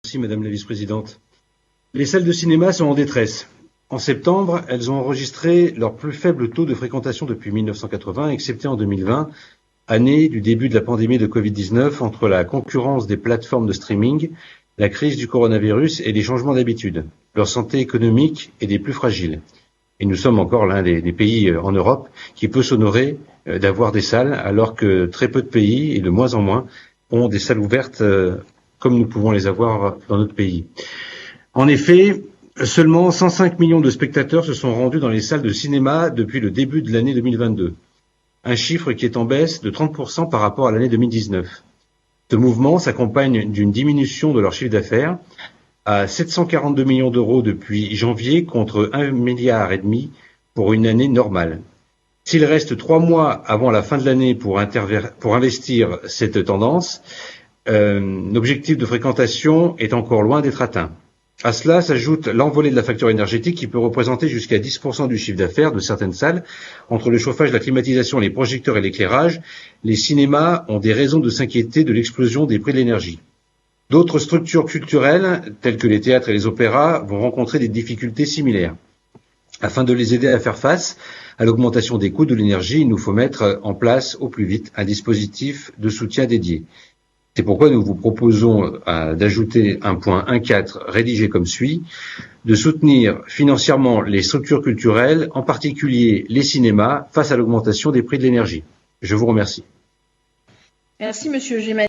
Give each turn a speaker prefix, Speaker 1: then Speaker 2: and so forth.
Speaker 1: Merci Madame la Vice-présidente. Les salles de cinéma sont en détresse. En septembre, elles ont enregistré leur plus faible taux de fréquentation depuis 1980, excepté en 2020, année du début de la pandémie de Covid-19, entre la concurrence des plateformes de streaming, la crise du coronavirus et les changements d'habitude. Leur santé économique est des plus fragiles. Et nous sommes encore l'un des pays en Europe qui peut s'honorer d'avoir des salles, alors que très peu de pays, et de moins en moins, ont des salles ouvertes comme nous pouvons les avoir dans notre pays. En effet, seulement 105 millions de spectateurs se sont rendus dans les salles de cinéma depuis le début de l'année 2022, un chiffre qui est en baisse de 30% par rapport à l'année 2019. Ce mouvement s'accompagne d'une diminution de leur chiffre d'affaires à 742 millions d'euros depuis janvier contre 1,5 milliard pour une année normale. S'il reste 3 mois avant la fin de l'année pour investir cette tendance, l'objectif de fréquentation est encore loin d'être atteint. À cela s'ajoute l'envolée de la facture énergétique qui peut représenter jusqu'à 10% du chiffre d'affaires de certaines salles. Entre le chauffage, la climatisation, les projecteurs et l'éclairage, les cinémas ont des raisons de s'inquiéter de l'explosion des prix de l'énergie. D'autres structures culturelles, telles que les théâtres et les opéras, vont rencontrer des difficultés similaires. Afin de les aider à faire face à l'augmentation des coûts de l'énergie, il nous faut mettre en place au plus vite un dispositif de soutien dédié. C'est pourquoi nous vous proposons d'ajouter un point 1.4 rédigé comme suit, de soutenir financièrement les structures culturelles, en particulier les cinémas, face à l'augmentation des prix de l'énergie. Je vous remercie.
Speaker 2: Merci Monsieur Gémani.